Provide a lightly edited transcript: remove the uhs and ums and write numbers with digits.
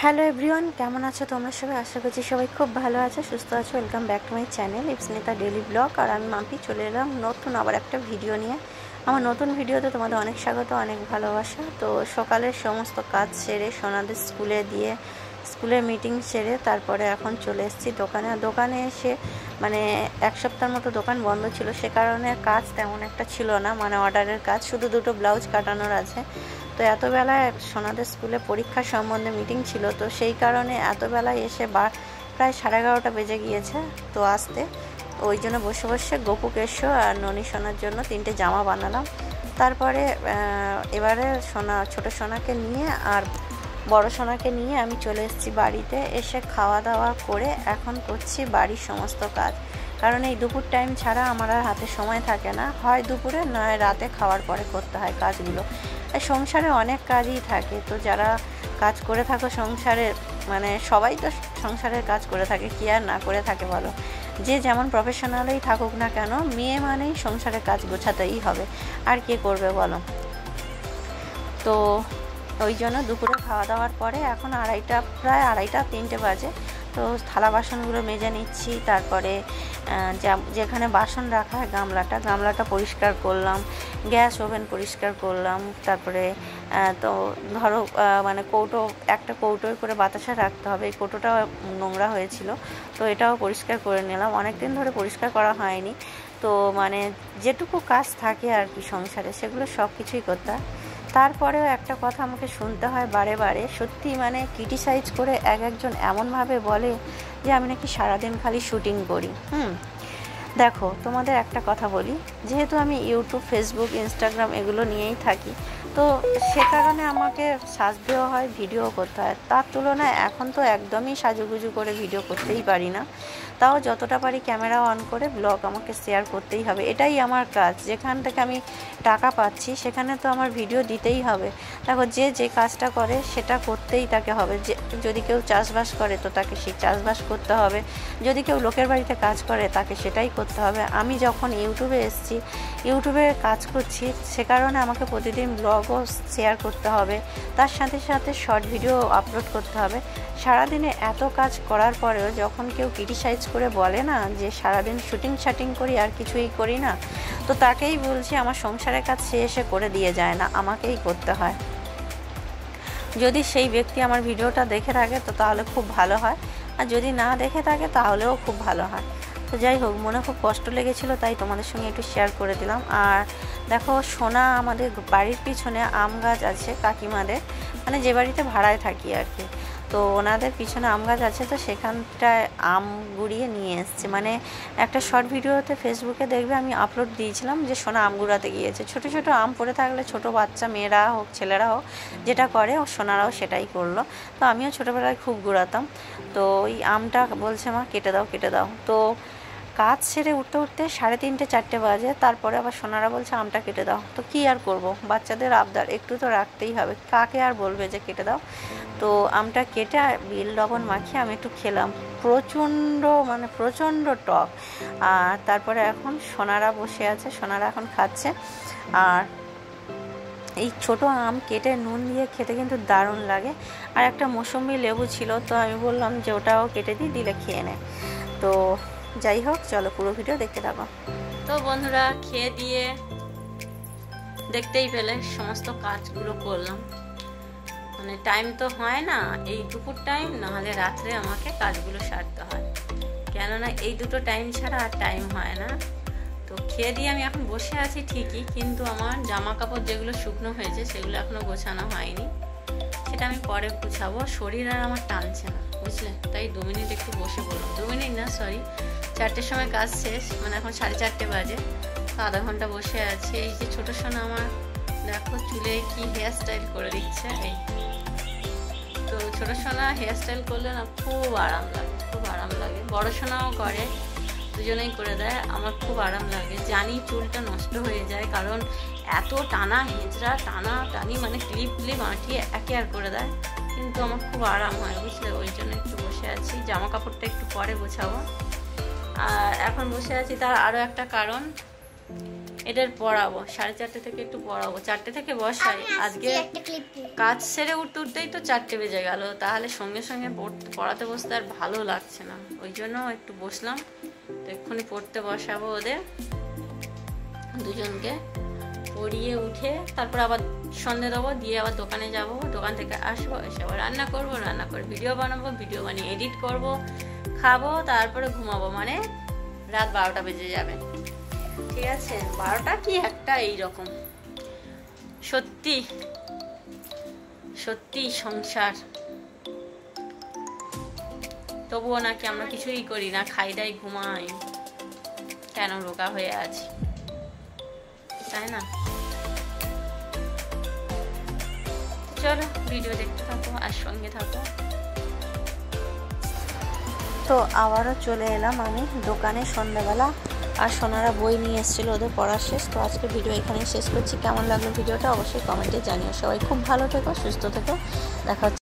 Hello everyone, কেমন আছো তোমরা সবাই? আশা করছি সবাই খুব ভালো আছো, সুস্থ আছো। Welcome back to my channel Ipsnita daily vlog. আর আমি মাম্পি চলে এলাম নতুন আবার একটা ভিডিও নিয়ে। আমার নতুন ভিডিওতে তোমাদের অনেক স্বাগত, অনেক ভালোবাসা। তো সকালের সমস্ত কাজ সেরে সোনাদের স্কুলে দিয়ে স্কুলের মিটিং সেরে তারপরে এখন চলে এসেছি দোকানে এসে মানে এক সপ্তাহের মতো দোকান বন্ধ ছিল, সে কারণে কাজ তেমন একটা ছিল না, মানে অর্ডারের কাজ, শুধু দুটো ব্লাউজ কাটানোর আছে। তো এতবেলায় সোনাদের স্কুলে পরীক্ষা সম্বন্ধে মিটিং ছিল, তো সেই কারণে এতবেলায় এসে প্রায় 11:30 বেজে গিয়েছে তো আসতে। ওই জন্য বসে বসে গপু কেশো আর ননি সোনার জন্য 3টে জামা বানালাম। তারপরে এবারে ছোটো সোনাকে নিয়ে আর বড় সোনাকে নিয়ে আমি চলে এসেছি বাড়িতে। এসে খাওয়া দাওয়া করে এখন করছি বাড়ির সমস্ত কাজ, কারণ এই দুপুর টাইম ছাড়া আমার আর হাতে সময় থাকে না, হয় দুপুরে নয় রাতে খাওয়ার পরে করতে হয় কাজগুলো। সংসারে অনেক কাজই থাকে, তো যারা কাজ করে থাকো সংসারে, মানে সবাই তো সংসারের কাজ করে থাকে, কি আর না করে থাকে বলো? যে যেমন প্রফেশনালেই থাকুক না কেন, মেয়ে মানেই সংসারের কাজ গোছাতেই হবে, আর কে করবে বলো? তো ওই জন্য দুপুরে খাওয়া দাওয়ার পরে এখন প্রায় আড়াইটা 3টে বাজে। তো থালা বাসনগুলো মেজে নিচ্ছি, তারপরে যেখানে বাসন রাখা হয় গামলাটা পরিষ্কার করলাম, গ্যাস ওভেন পরিষ্কার করলাম। তারপরে তো ধরো মানে একটা কৌটোয় করে বাতাসা রাখতে হবে, এই কৌটোটা নোংরা হয়েছিল, তো এটাও পরিষ্কার করে নিলাম। অনেক দিন ধরে পরিষ্কার করা হয়নি, তো মানে যেটুকু কাজ থাকে আর কি সংসারে, সেগুলো সব কিছুই করতে হয়। তারপরেও একটা কথা আমাকে শুনতে হয় বারে বারে, সত্যি মানে ক্রিটিসাইজ করে একজন এমনভাবে বলে যে আমি নাকি সারাদিন খালি শুটিং করি। দেখো তোমাদের একটা কথা বলি, যেহেতু আমি ইউটিউব, ফেসবুক, ইনস্টাগ্রাম এগুলো নিয়েই থাকি, তো সে কারণে আমাকে সাজতেও হয়, ভিডিও করতে হয়। তার তুলনায় এখন তো একদমই সাজুগুজু করে ভিডিও করতেই পারি না, তাও যতটা পারি ক্যামেরা অন করে ব্লগ আমাকে শেয়ার করতেই হবে, এটাই আমার কাজ। যেখান থেকে আমি টাকা পাচ্ছি সেখানে তো আমার ভিডিও দিতেই হবে। দেখো যে কাজটা করে সেটা করতেই তাকে হবে। যদি কেউ চাষবাস করে তো তাকে সেই চাষবাস করতে হবে, যদি কেউ লোকের বাড়িতে কাজ করে তাকে সেটাই করতে হবে। আমি যখন ইউটিউবে এসেছি, ইউটিউবে কাজ করছি, সে কারণে আমাকে প্রতিদিন ব্লগও শেয়ার করতে হবে, তার সাথে সাথে শর্ট ভিডিও আপলোড করতে হবে। সারাদিনে এত কাজ করার পরেও যখন কেউ ক্রিটিসাইজ করে বলে না যে সারাদিন শুটিং করি আর কিছুই করি না, তো তাকেই বলছি আমার সংসারের কাজ সে এসে করে দিয়ে যায় না, আমাকেই করতে হয়। যদি সেই ব্যক্তি আমার ভিডিওটা দেখে থাকে তো তাহলে খুব ভালো হয়, আর যদি না দেখে থাকে তাহলেও খুব ভালো হয়। তো যাই হোক, মনে খুব কষ্ট লেগেছিলো, তাই তোমাদের সঙ্গে একটু শেয়ার করে দিলাম। আর দেখো সোনা, আমাদের বাড়ির পিছনে আম গাছ আছে কাকিমাদের, মানে যে বাড়িতে ভাড়ায় থাকি আর কি, তো ওনাদের পিছনে আম গাছ আছে, তো সেখানটায় আম গুড়িয়ে নিয়ে এসছে। মানে একটা শর্ট ভিডিওতে ফেসবুকে দেখবে আমি আপলোড দিয়েছিলাম যে সোনা আম গুড়াতে গিয়েছে। ছোটো ছোটো আম পড়ে থাকলে ছোটো বাচ্চা মেয়েরা হোক ছেলেরা হোক যেটা করে, ও সোনারাও সেটাই করলো। তো আমিও ছোটোবেলায় খুব গুড়াতাম। তো ওই আমটা বলছে মা কেটে দাও। তো কাজ সেরে উঠতে 3:30 4টে বাজে, তারপরে আবার সোনারা বলছে আমটা কেটে দাও। তো কি আর করব, বাচ্চাদের আবদার একটু তো রাখতেই হবে, কাকে আর বলবে যে কেটে দাও। তো আমটা কেটে বিল লবণ মাখিয়ে আমি একটু খেলাম, প্রচণ্ড টক। আর তারপরে এখন সোনারা বসে আছে, সোনারা এখন খাচ্ছে। আর এই ছোটো আম কেটে নুন দিয়ে খেতে কিন্তু দারুণ লাগে। আর একটা মৌসুমি লেবু ছিল, তো আমি বললাম যে ওটাও কেটে দিলে খেয়ে নেয়। তো যাই হোক, চলো পুরো ভিডিও দেখতে থাকো। তো বন্ধুরা, খেয়ে দিয়ে দেখতেই পেলে সমস্ত কাজগুলো করলাম। মানে টাইম তো হয় না, এই দুপুর টাইম নাহলে রাত্রে আমাকে কাজগুলো সারতে হয়, কেননা এই দুটো টাইম ছাড়া আর টাইম হয় না। তো খেয়ে দিয়ে আমি এখন বসে আছি ঠিকই, কিন্তু আমার জামা কাপড় যেগুলো শুকনো হয়েছে সেগুলো এখনো গোছানো হয়নি, সেটা আমি পরে গুছাবো। শরীর আর আমার টানছে না, বুঝলে, তাই 2 মিনিট একটু বসে পড়লাম। 2 মিনিট না, সরি, 4টের সময় কাজ শেষ, মানে এখন 4:30 বাজে, তো আধা ঘন্টা বসে আছি। এই যে ছোটো সোনা আমার দেখো চুলে কি হেয়ার স্টাইল করে দিচ্ছে। এই তো ছোটো সোনা হেয়ার স্টাইল করলে না খুব আরাম লাগে, বড় সোনাও করে, দুজনেই করে দেয়, আমার খুব আরাম লাগে। জানি চুলটা নষ্ট হয়ে যায়, কারণ এত হেঁচড়া টানি, মানে ক্লিপ আঁটিয়ে একে আর করে দেয়, কিন্তু আমার খুব আরাম হয়, বুঝলে, ওই জন্য একটু বসে আছি। জামা কাপড়টা একটু পরে গোছাবো। আর এখন বসে আছি তার আরও একটা কারণ, এদের পড়াবো, 4:30 থেকে একটু পড়াবো, 4টে থেকে বসাই। আজকে কাজ সেরে উঠতে উঠতেই তো 4টে বেজে গেল, তাহলে সঙ্গে সঙ্গে পড়াতে বসতে আর ভালো লাগছে না, ওই জন্য একটু বসলাম। তো এক্ষুনি পড়তে বসাবো ওদের দুজনকে, পড়িয়ে উঠে তারপর আবার সন্ধে দেবো, দিয়ে আবার দোকানে যাব, দোকান থেকে আসবো, এসে আবার রান্না করবো, রান্না করে ভিডিও বানাবো, ভিডিও বানিয়ে এডিট করব, খাবো, তারপরে ঘুমাবো, মানে রাত 12টা বেজে যাবে। ঠিক আছে, 12টা কি একটা এইরকম। সত্যি সত্যি সংসার, তবুও নাকি আমরা কিছুই করি না, খাই দাই ঘুমাই, কেন রোগা হয়ে আছি, তাই না? চলো ভিডিও দেখতে থাকো আর সঙ্গে থাকো। তো আবারও চলে এলাম আমি দোকানে সন্ধ্যাবেলা, আর সোনারা বই নিয়ে এসেছিলো, ওদের পড়া শেষ। তো আজকে ভিডিও এখানেই শেষ করছি। কেমন লাগলো ভিডিওটা অবশ্যই কমেন্টে জানিও। সবাই খুব ভালো থেকো, সুস্থ থেকো, দেখা হচ্ছে